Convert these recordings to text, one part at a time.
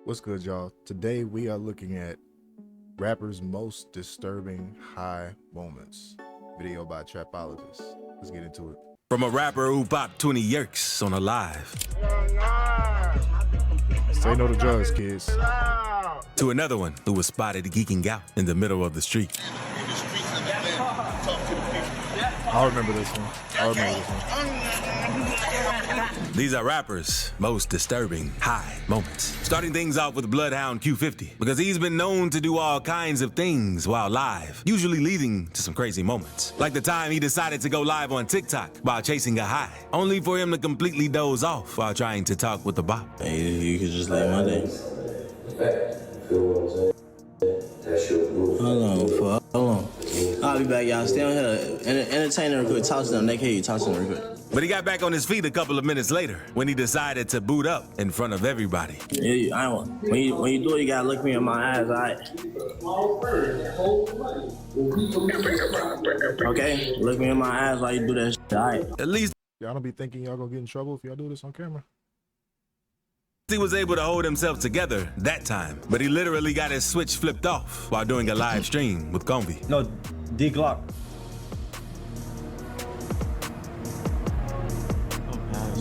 What's good, y'all? Today we are looking at rappers' most disturbing high moments. Video by Trapologist. Let's get into it. From a rapper who popped 20 yerks on a live. Say no to drugs, kids. To another one who was spotted geeking out in the middle of the street. I remember this one. These are rappers' most disturbing high moments. Starting things off with Hound Q50, because he's been known to do all kinds of things while live, usually leading to some crazy moments. Like the time he decided to go live on TikTok while chasing a high, only for him to completely doze off while trying to talk with the bop. Hey, you could just let my day. Hold on. I'll be back, y'all. Stay on here. Entertain them real quick. Talk to them. They can hear you. Talk to them real quick. But he got back on his feet a couple of minutes later when he decided to boot up in front of everybody. Yeah, when you do it, you gotta look me in my eyes, all right? Okay? Look me in my eyes while you do that shit, all right? At least Y'all don't be thinking y'all gonna get in trouble if y'all do this on camera. he was able to hold himself together that time, but he literally got his switch flipped off while doing a live stream with Convi. No, D-Glock.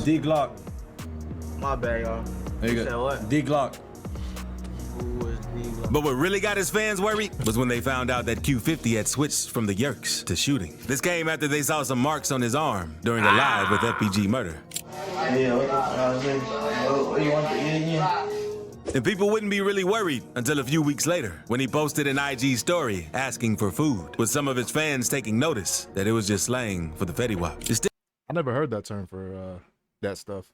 D-Glock. My bad, y'all. There you Said go. what? D-Glock. Who was D-Glock? But what really got his fans worried was when they found out that Q50 had switched from the yerks to shooting. This came after they saw some marks on his arm during a live with FPG Murder. Yeah, what you want to eat? And people wouldn't be really worried until a few weeks later when he posted an IG story asking for food, with some of his fans taking notice that it was just slang for the Fetty Wap. It's I never heard that term for that stuff.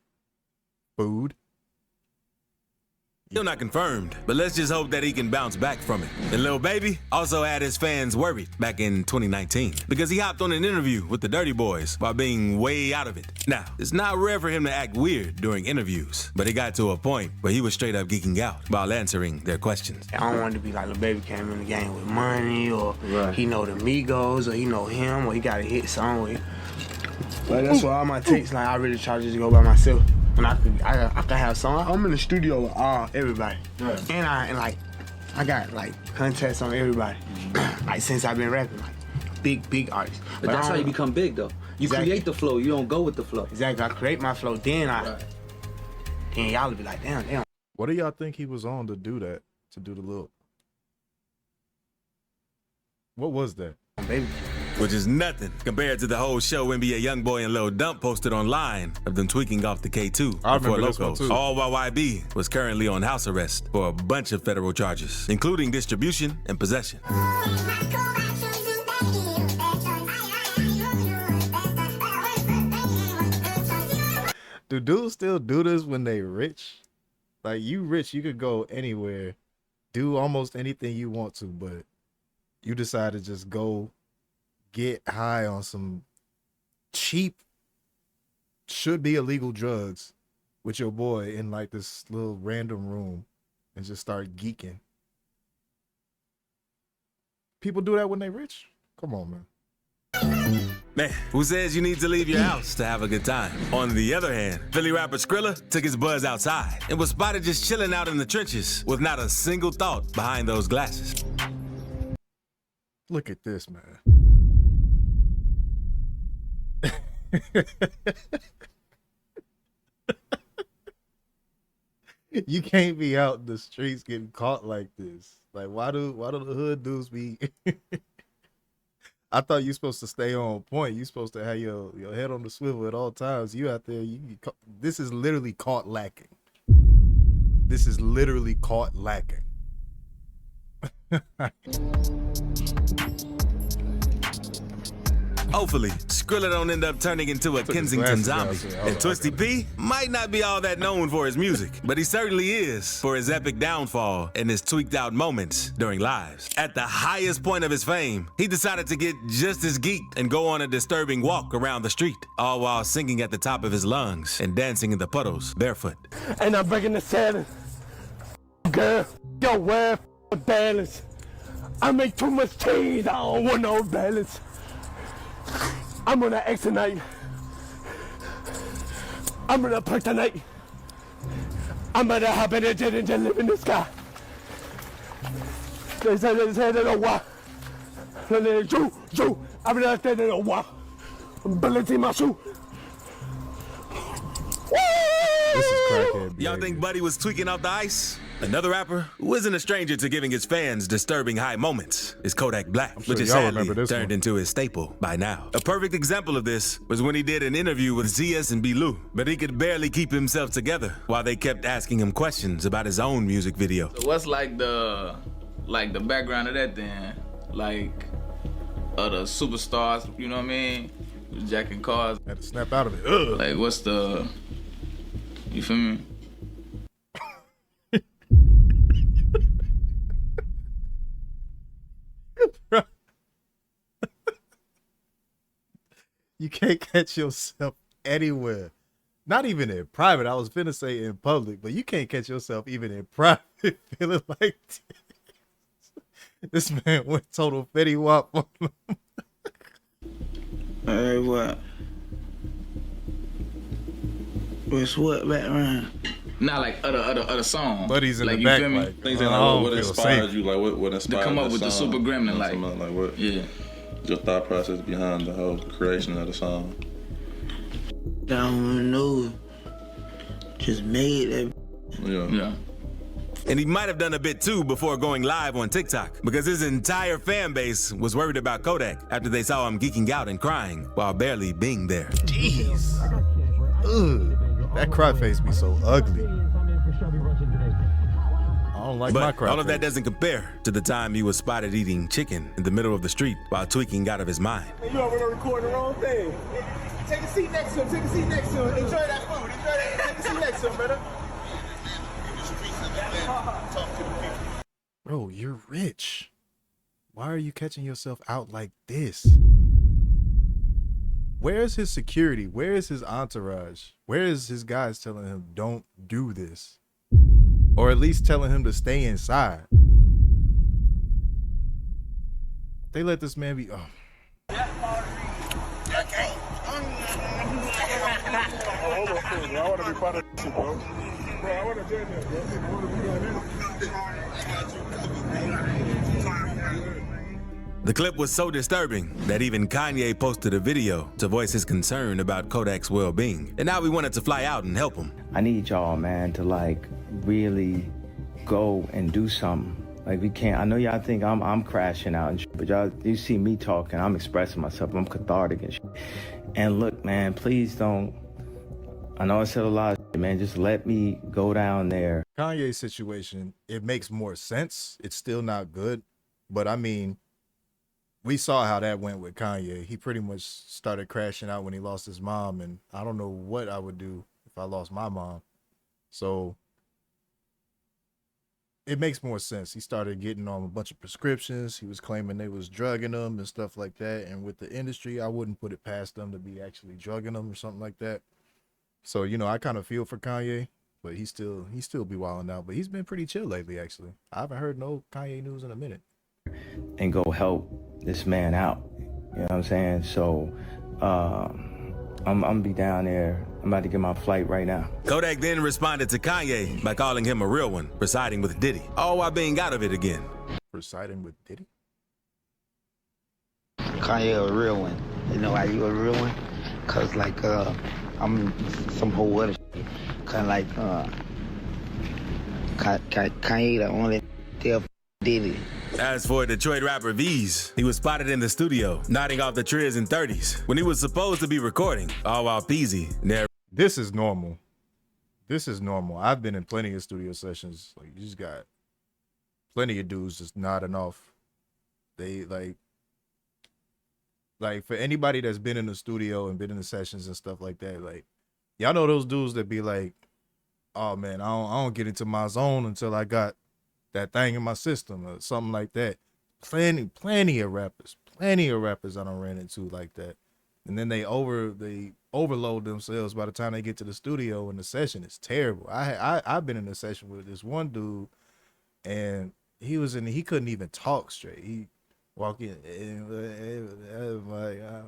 Food. still not confirmed, but let's just hope that he can bounce back from it. And Lil Baby also had his fans worried back in 2019 because he hopped on an interview with the Dirty Boys while being way out of it. Now, it's not rare for him to act weird during interviews, but it got to a point where he was straight up geeking out while answering their questions. I don't want it to be like Lil Baby came in the game with money, or he know the Migos, or he know him, or he got a hit song with. But that's why all my takes, like I really try to just go by myself. When I can have songs. I'm in the studio with everybody, right. and I got like contests on everybody. Like since I've been rapping, like big artists. But that's how you become big, though. You create the flow. You don't go with the flow. Exactly. I create my flow. Then then y'all be like, damn. What do y'all think he was on to do that? To do the little. What was that? Baby. Which is nothing compared to the whole show NBA YoungBoy and Lil Dump posted online of them tweaking off the K2 I before remember this one Locos. too. All while YB was currently on house arrest for a bunch of federal charges, including distribution and possession. Do dudes still do this when they rich? Like, you rich, you could go anywhere, do almost anything you want to, but you decide to just go get high on some cheap, should be illegal drugs with your boy in like this little random room and just start geeking. People do that when they rich? Come on, man. Man, who says you need to leave your house to have a good time? On the other hand, Philly rapper Skrilla took his buzz outside and was spotted just chilling out in the trenches with not a single thought behind those glasses. Look at this, man. You can't be out in the streets getting caught like this. Like, why do the hood dudes be? I thought you supposed to stay on point. You supposed to have your head on the swivel at all times. You out there, this is literally caught lacking. This is literally caught lacking. Hopefully, Skrilla don't end up turning into a Kensington zombie. And Twisty P might not be all that known for his music, but he certainly is for his epic downfall and his tweaked out moments during lives. At the highest point of his fame, he decided to get just as geeked and go on a disturbing walk around the street, all while singing at the top of his lungs and dancing in the puddles barefoot. And I'm breaking the ceiling. Girl, yo, wear balance. I make too much change, I don't want no balance. I'm gonna X tonight. I'm gonna perk tonight. I'm gonna hop in a jet and just live in the sky. They say they don't why. Drew, I'm gonna say they don't why. I'm balancing my shoe. This is crackhead. Y'all think Buddy was tweaking off the ice? Another rapper who isn't a stranger to giving his fans disturbing high moments is Kodak Black, sure which is y'all sadly remember this turned one. into his staple by now. A perfect example of this was when he did an interview with ZS and B-Lou, but he could barely keep himself together while they kept asking him questions about his own music video. So what's like the background of that then? Like the superstars, you know what I mean? Jacking cars. Had to snap out of it. Ugh. Like what's the, you feel me? You can't catch yourself anywhere. Not even in private. I was finna say in public, but you can't catch yourself even in private feeling like this. This man went total Fetty Wap on him. Hey, what? What's what background? Not like other song. Buddy's in like, the you back, feel me? like, Things I like don't what feel inspired safe. you? Like what inspired To come up the with the song? super gremlin, like, Like what? yeah. Your thought process behind the whole creation of the song. I don't know. Just made it. Yeah. And he might have done a bit too before going live on TikTok, because his entire fan base was worried about Kodak after they saw him geeking out and crying while barely being there. Jeez. Ugh. That cry face be so ugly. I don't like my But cry all of that face. doesn't compare to the time he was spotted eating chicken in the middle of the street while tweaking out of his mind. You already recording the wrong thing. Take a seat next to him. Take a seat next to him. Enjoy that food. Enjoy that. Take a seat next to him, brother. Bro, you're rich. Why are you catching yourself out like this? Where's his security? Where is his entourage? Where is his guys telling him don't do this? Or at least telling him to stay inside? They let this man be. Oh. I want to be part of this, bro. Bro, I want to join that, bro. I want to be doing this. The clip was so disturbing that even Kanye posted a video to voice his concern about Kodak's well-being. And now we wanted to fly out and help him. I need y'all, man, to like really go and do something. Like we can't. I know y'all think I'm crashing out and shit, but y'all, you see me talking, I'm expressing myself, I'm cathartic and shit. And look, man, please don't. I know I said a lot of shit, man. Just let me go down there. Kanye's situation, it makes more sense. It's still not good, but I mean, we saw how that went with Kanye. He pretty much started crashing out when he lost his mom, and I don't know what I would do if I lost my mom. So it makes more sense. He started getting on a bunch of prescriptions. He was claiming they was drugging him and stuff like that. And with the industry, I wouldn't put it past them to be actually drugging him or something like that. So, you know, I kind of feel for Kanye, but he still be wilding out. But he's been pretty chill lately, actually. I haven't heard no Kanye news in a minute. And go help this man out. You know what I'm saying? So I'm gonna be down there. I'm about to get my flight right now. Kodak then responded to Kanye by calling him a real one for siding with Diddy, all while being out of it again. For siding with Diddy? Kanye a real one. You know why you a real one? Cause like I'm some whole other shit. Kinda like Kanye the only tell Diddy. As for Detroit rapper V's, he was spotted in the studio, nodding off the Triz and 30s when he was supposed to be recording, all while Peasy narrated. This is normal. This is normal. I've been in plenty of studio sessions. Like, you just got plenty of dudes just nodding off. They like for anybody that's been in the studio and been in the sessions and stuff like that, like, y'all know those dudes that be like, oh man, I don't get into my zone until I got that thing in my system or something like that. Plenty of rappers I done ran into like that. And then they overload themselves by the time they get to the studio, and the session is terrible. I've been in a session with this one dude, and he couldn't even talk straight. He walk in,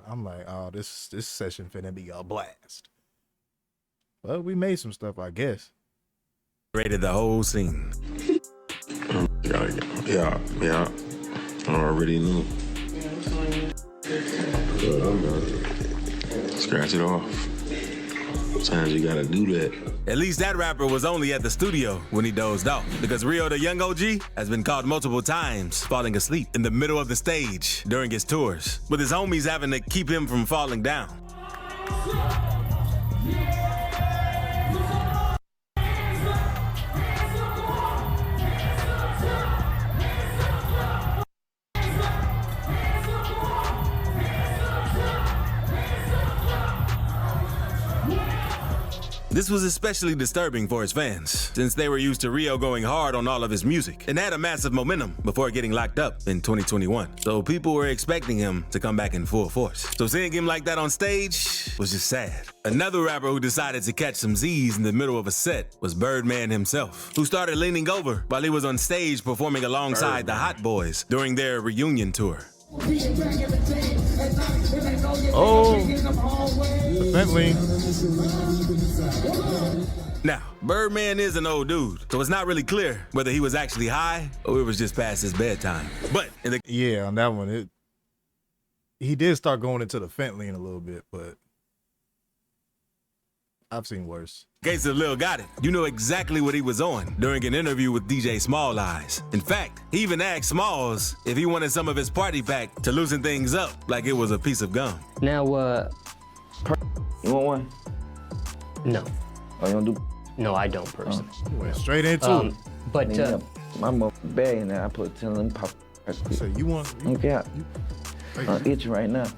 I'm like, oh, this session finna be a blast. But we made some stuff, I guess. rated the whole scene. Yeah. I already knew. Scratch it off. Sometimes you gotta do that. At least that rapper was only at the studio when he dozed off, because Rio the Young OG has been caught multiple times falling asleep in the middle of the stage during his tours, with his homies having to keep him from falling down. This was especially disturbing for his fans, since they were used to Rio going hard on all of his music and had a massive momentum before getting locked up in 2021. So people were expecting him to come back in full force. So seeing him like that on stage was just sad. Another rapper who decided to catch some Z's in the middle of a set was Birdman himself, who started leaning over while he was on stage performing alongside the Hot Boys during their reunion tour. Oh, Bentley. Now, Birdman is an old dude, so it's not really clear whether he was actually high or it was just past his bedtime. But in the yeah, on that one, he did start going into the fentanyl a little bit, but I've seen worse. case of Lil Got It, you know exactly what he was on during an interview with DJ Small Eyes. In fact, he even asked Smalls if he wanted some of his party pack to loosen things up like it was a piece of gum. Now, you want one? No. Oh, you don't do? No, I don't personally. Went straight into it. But my mother bag in there. I put 10 of them pop. So you want? Okay. I'm itching right now.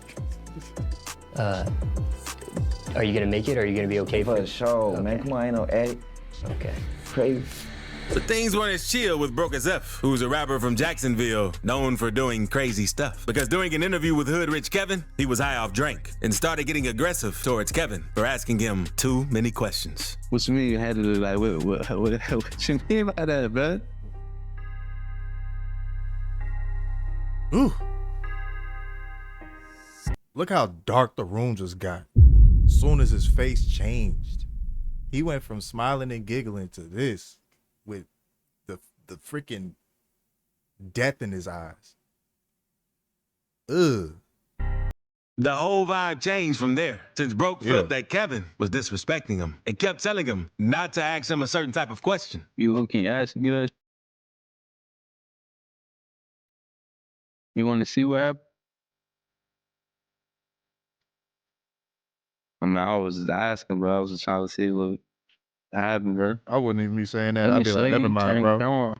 Are you gonna make it, or are you gonna be okay for sure, man? Come on, ain't no addict. Okay. Crazy. But things weren't as chill with Broke as F, who's a rapper from Jacksonville known for doing crazy stuff. Because during an interview with Hood Rich Kevin, he was high off drink and started getting aggressive towards Kevin for asking him too many questions. What you mean you had to do like, what you mean by that, bro? Ooh. Look how dark the room just got. As soon as his face changed, he went from smiling and giggling to this with the freaking death in his eyes. Ugh. The whole vibe changed from there, since Broke felt that Kevin was disrespecting him and kept telling him not to ask him a certain type of question. You can ask me that? You want to see what happened? I mean, I was asking, bro. I was just trying to see what happened, bro. I wouldn't even be saying that. I'd be like, never mind, bro.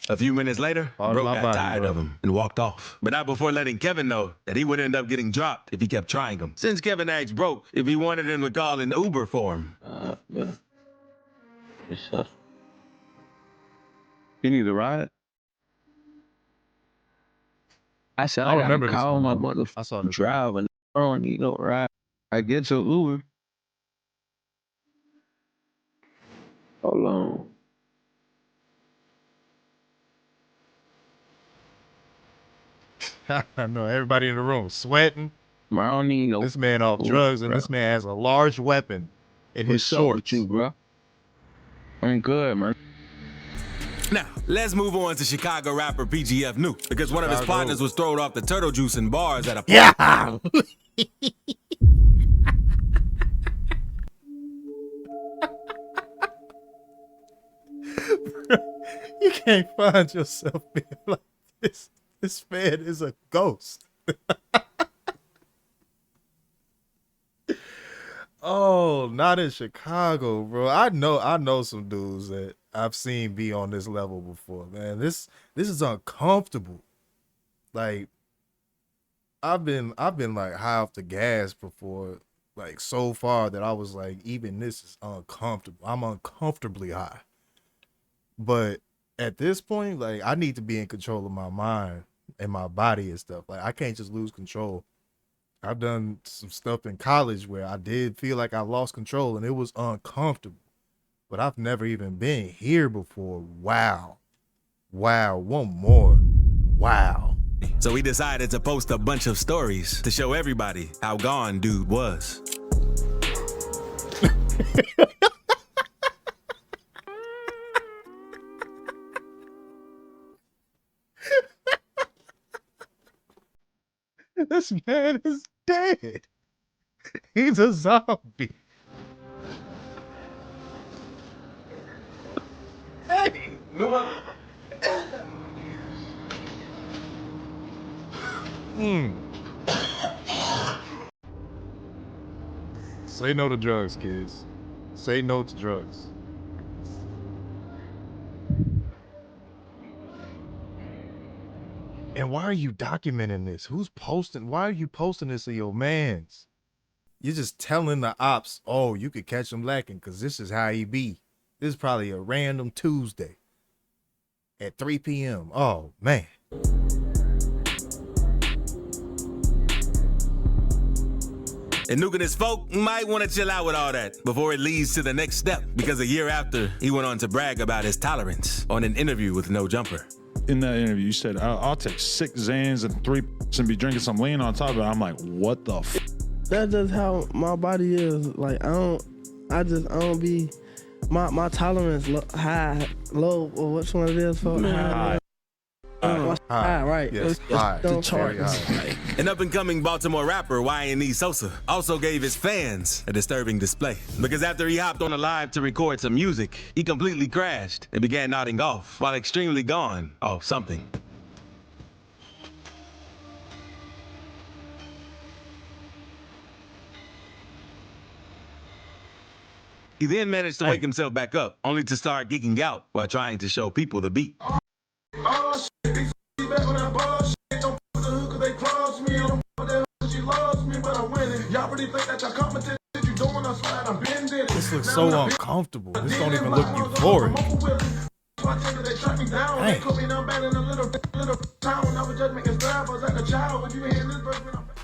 A few minutes later, Broke got tired of him and walked off. But not before letting Kevin know that he would end up getting dropped if he kept trying him. Since Kevin asked Broke if he wanted him to call an Uber for him. Yeah. What's up? You need a ride? I said, I remember call my motherfucking driver. I don't need no ride. I get your Uber. Hold on. I know everybody in the room sweating. I don't need no. This man off drugs, and this man has a large weapon in his shorts. What's up with you, bro? I'm good, man. Now, let's move on to Chicago rapper PGF Nuke, because one of his partners was thrown off the turtle juice in bars at a party. Yeah! You can't find yourself being like this. This man is a ghost. Oh, not in Chicago, bro. I know some dudes that I've seen be on this level before, man. This is uncomfortable. Like, I've been like high off the gas before, like so far that I was like, even this is uncomfortable. I'm uncomfortably high. But at this point, like, I need to be in control of my mind and my body and stuff. Like, I can't just lose control. I've done some stuff in college where I did feel like I lost control and it was uncomfortable. But I've never even been here before. Wow. Wow. One more. Wow. So he decided to post a bunch of stories to show everybody how gone dude was. This man is dead. He's a zombie. Hey, Say no to drugs, kids. Say no to drugs. And why are you documenting this? Who's posting? Why are you posting this to your mans? You're just telling the ops, oh, you could catch him lacking because this is how he be. This is probably a random Tuesday at 3 p.m. Oh, man. And Nuke and his folk might want to chill out with all that before it leads to the next step, because a year after, he went on to brag about his tolerance on an interview with No Jumper. In that interview, you said, I'll take 6 Xans and 3 and be drinking some lean on top of it. I'm like, what the f? That's just how my body is. Like, I don't be, my tolerance high, low, or which one it is for? High. High, right. Yes, high. Don't Very charge. high. An up-and-coming Baltimore rapper, Y&E Sosa, also gave his fans a disturbing display. Because after he hopped on a live to record some music, he completely crashed and began nodding off while extremely gone off something. He then managed to wake himself back up, only to start geeking out while trying to show people the beat. This looks so uncomfortable. This don't even look euphoric.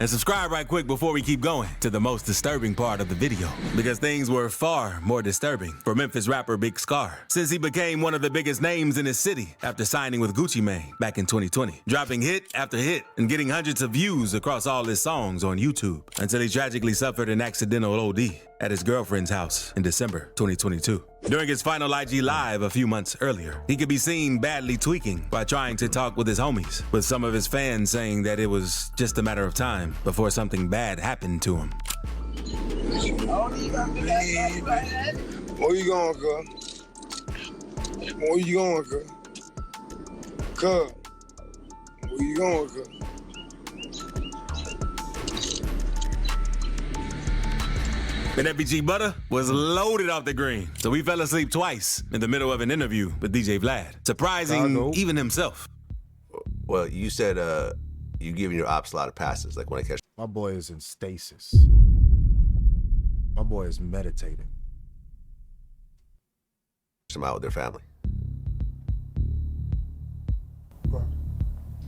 And subscribe right quick before we keep going to the most disturbing part of the video, because things were far more disturbing for Memphis rapper Big Scarr, since he became one of the biggest names in his city after signing with Gucci Mane back in 2020, dropping hit after hit and getting hundreds of views across all his songs on YouTube, until he tragically suffered an accidental OD at his girlfriend's house in December 2022. During his final IG Live a few months earlier, he could be seen badly tweaking while trying to talk with his homies, with some of his fans saying that it was just a matter of time before something bad happened to him. Where you going, girl? Where you going, girl? Girl, where you going, girl? And FBG Butter was loaded off the green, so he fell asleep twice in the middle of an interview with DJ Vlad, surprising even himself. Well, you said you giving your ops a lot of passes, like when I catch. My boy is in stasis. My boy is meditating. Them out with their family.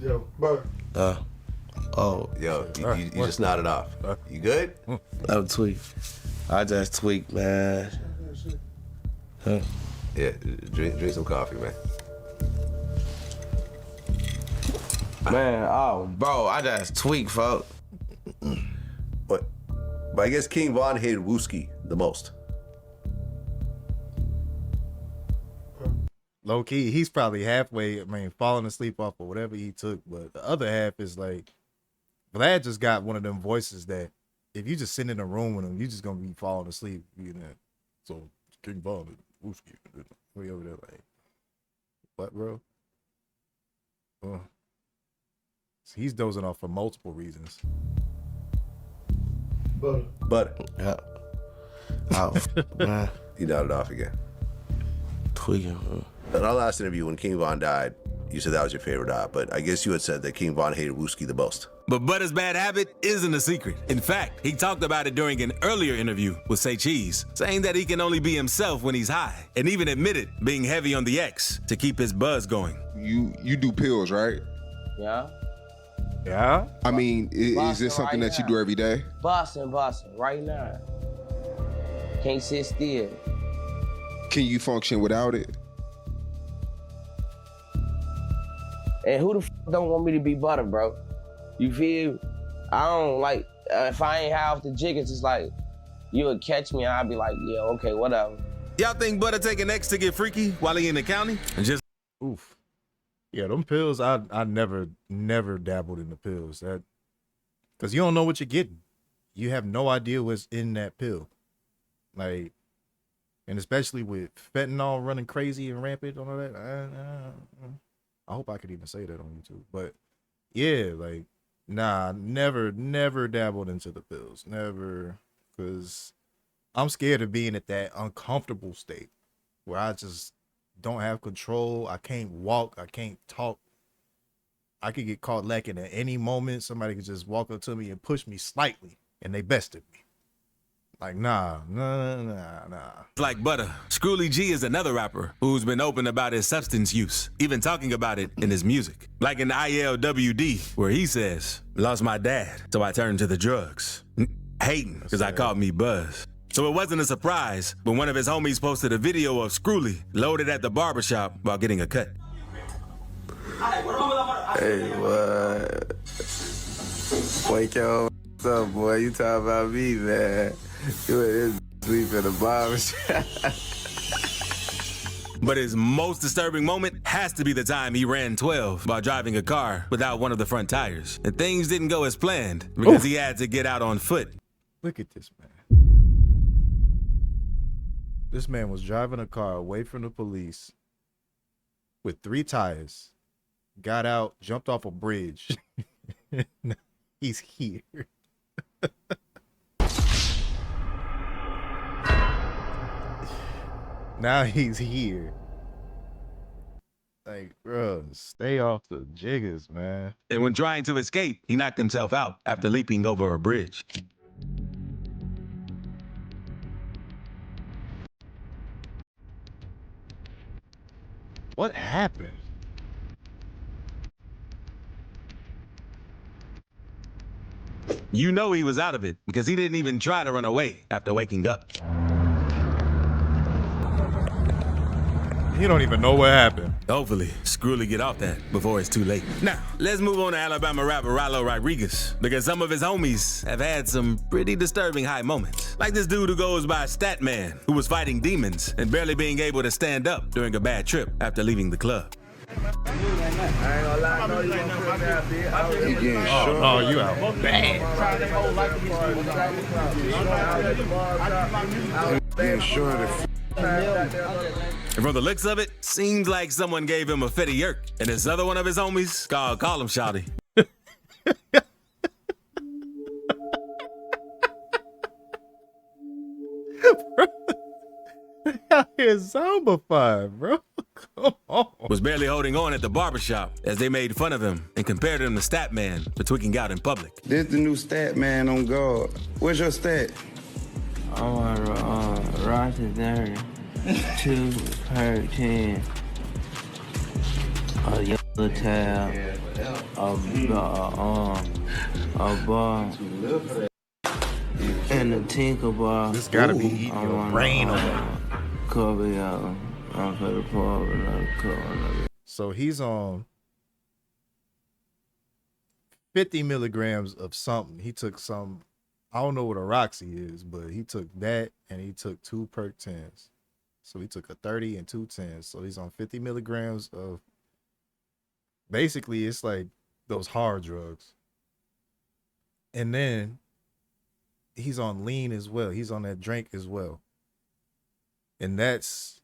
Yo, bro. Oh, yo, you just nodded off. You good? I'm tweaked. I just tweaked, man. Huh. Yeah, drink some coffee, man. Man, oh, bro, I just tweaked, folks. But I guess King Von hated Wooski the most. Low key, he's probably halfway, falling asleep off of whatever he took, but the other half is like, Vlad just got one of them voices that if you just sit in a room with him, you just gonna be falling asleep. So King Von, Wooski, way over there like, what, bro? He's dozing off for multiple reasons. But yeah. Oh, man. He nodded off again. Tweaking. In our last interview, when King Von died, you said that was your favorite op, but I guess you had said that King Von hated Wooski the most. But Butter's bad habit isn't a secret. In fact, he talked about it during an earlier interview with Say Cheese, saying that he can only be himself when he's high, and even admitted being heavy on the X to keep his buzz going. You do pills, right? Yeah. Yeah? I mean, is this something that you do every day? Bossing, right now. Can't sit still. Can you function without it? And who the f don't want me to be Butter, bro? You feel? I don't like, if I ain't high off the jig, it's just like, you would catch me and I'd be like, yeah, okay, whatever. Y'all think Butter taking X to get freaky while he in the county? And just oof. Yeah, them pills, I never dabbled in the pills. That Because you don't know what you're getting. You have no idea what's in that pill. Like, and especially with fentanyl running crazy and rampant and all that. I hope I could even say that on YouTube. But yeah, like, nah, never dabbled into the pills. Never. Because I'm scared of being at that uncomfortable state where I just don't have control. I can't walk. I can't talk. I could get caught lacking at any moment. Somebody could just walk up to me and push me slightly, and they bested me. Like, nah. Like butter, Screwy G is another rapper who's been open about his substance use, even talking about it in his music. Like in ILWD, where he says, lost my dad, so I turned to the drugs. Hating, because I caught me buzz. So it wasn't a surprise when one of his homies posted a video of Screwy loaded at the barbershop while getting a cut. Hey, what? Wake your up, boy. You talking about me, man. You in this sleep in the barbershop. But his most disturbing moment has to be the time he ran 12 while driving a car without one of the front tires. And things didn't go as planned because he had to get out on foot. Look at this man. This man was driving a car away from the police with 3 tires. Got out, jumped off a bridge. He's here. Now he's here. Like, bro, stay off the jiggers, man. And when trying to escape, he knocked himself out after leaping over a bridge. What happened? You know he was out of it because he didn't even try to run away after waking up. He don't even know what happened. Hopefully, Skrilla get off that before it's too late. Now, let's move on to Alabama rapper Rallo Rodriguez, because some of his homies have had some pretty disturbing high moments. Like this dude who goes by Statman, who was fighting demons and barely being able to stand up during a bad trip after leaving the club. I ain't gonna lie, I know you gonna put that bitch. You getting short. Oh, you out bad. Getting short. And from the looks of it, seems like someone gave him a fetty yerk, and this other one of his homies call him Shouty. Out here zombified, bro. Come on. Was barely holding on at the barbershop as they made fun of him and compared him to Statman for tweaking out in public. This the new Statman on guard. Where's your stat? I want Roger 30, 2 per 10, a yellow tab, a bar, and a Tinker bar. This gotta be eating your brain away. Cover y'all. I'm for the poor, another cover. So he's on 50 milligrams of something. He took some, I don't know what a Roxy is, but he took that and he took 2 perk 10s. So he took a 30 and 2 10s. So he's on 50 milligrams of, basically it's like those hard drugs. And then he's on lean as well. He's on that drink as well. And that's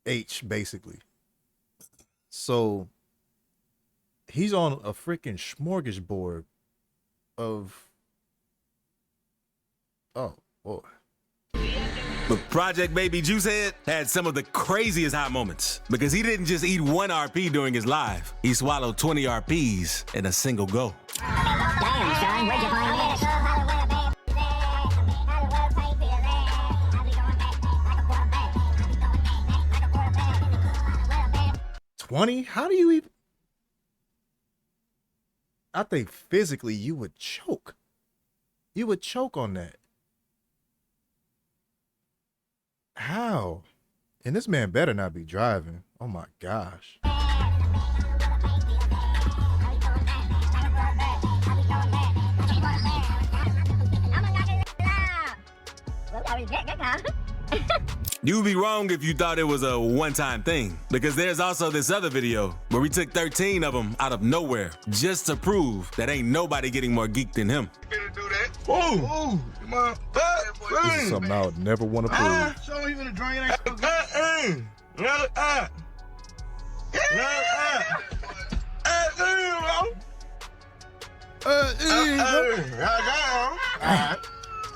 H basically. So he's on a freaking smorgasbord of, oh boy. But Project Baby Juicehead had some of the craziest high moments because he didn't just eat 1 RP during his live. He swallowed 20 RPs in a single go. Damn, son, where'd you find this? 20? How do you even? I think physically you would choke. You would choke on that. How? And this man better not be driving. Oh my gosh. You'd be wrong if you thought it was a one-time thing, because there's also this other video where we took 13 of them out of nowhere just to prove that ain't nobody getting more geeked than him. Ooh, my This is something I would never want to prove. Show me even a drink.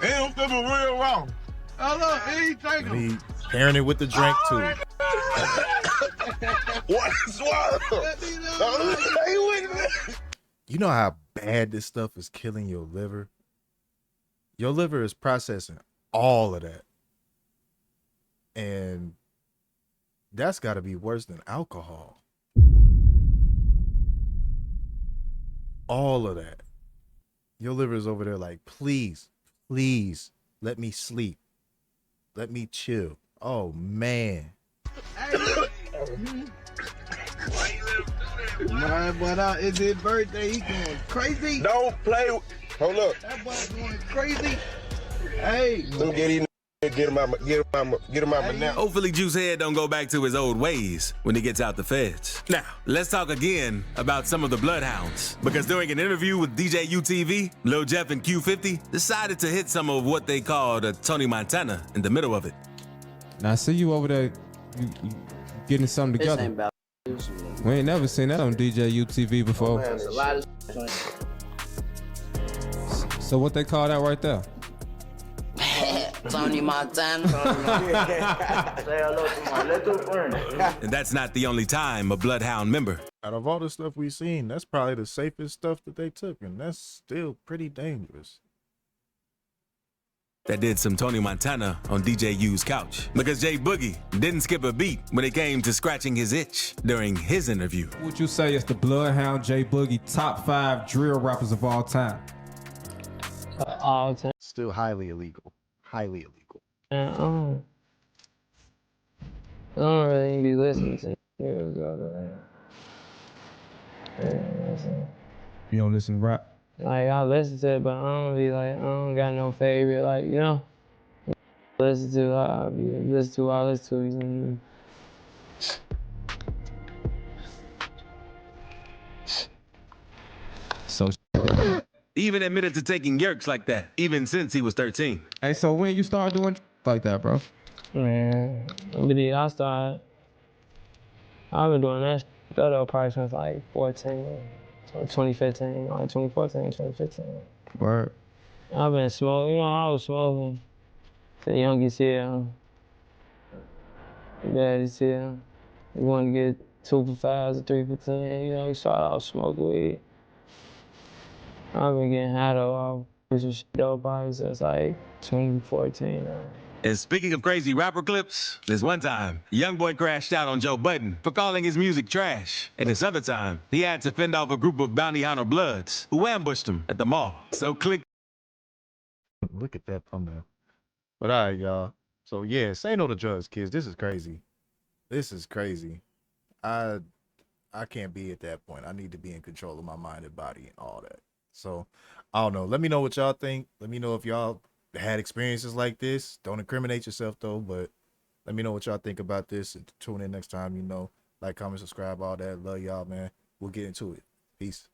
I'm feeling real wrong. Oh, look, he taking And he pairing it with the drink too. What is You know how bad this stuff is killing your liver? Your liver is processing all of that. And that's got to be worse than alcohol. All of that. Your liver is over there like, please, please, let me sleep. Let me chill. Oh, man. Man, but it's his birthday. He going crazy. Don't play. Hold up. That boy's going crazy. Hey. Let me get him out now. Hopefully Juicehead don't go back to his old ways when he gets out the feds. Now, let's talk again about some of the bloodhounds. Because during an interview with DJ UTV, Lil Jeff and Q50 decided to hit some of what they called a Tony Montana in the middle of it. Now I see you over there you getting something together. We ain't never seen that on DJ UTV before. Man, a lot of So what they call that right there? Tony Montana. Say hello to my little friend. And that's not the only time a bloodhound member Out of all the stuff we've seen, that's probably the safest stuff that they took, and that's still pretty dangerous. that did some Tony Montana on DJ U's couch. Because J Boogie didn't skip a beat when it came to scratching his itch during his interview. What would you say is the Bloodhound J Boogie top 5 drill rappers of all time? All time. Still highly illegal. Highly illegal. I don't really be listening to it. You don't listen to rap? Like, I listen to it, but I don't be like, I don't got no favorite, like, you know? Listen to, I listen to, you know? So He even admitted to taking yerks like that, even since he was 13. Hey, so when you started doing like that, bro? Man, I've been doing that probably since like 14, 2015, like 2014, 2015. Word. I've been smoking, you know, I was smoking the youngest here. Daddy's here. We wanted to get 2 for 5s or 3 for 10, you know, we started out smoking weed. I've been getting high though, dope bodies since like 2014. And speaking of crazy rapper clips, this one time, YoungBoy crashed out on Joe Budden for calling his music trash. And this other time, he had to fend off a group of bounty hunter bloods who ambushed him at the mall. So click. Look at that thumbnail. But all right, y'all. So yeah, say no to drugs, kids. This is crazy. This is crazy. I can't be at that point. I need to be in control of my mind and body and all that. So I don't know. Let me know what y'all think. Let me know if y'all had experiences like this. Don't incriminate yourself though, but let me know what y'all think about this. And tune in next time, you know. Like, comment, subscribe, all that. Love y'all, man. We'll get into it. Peace.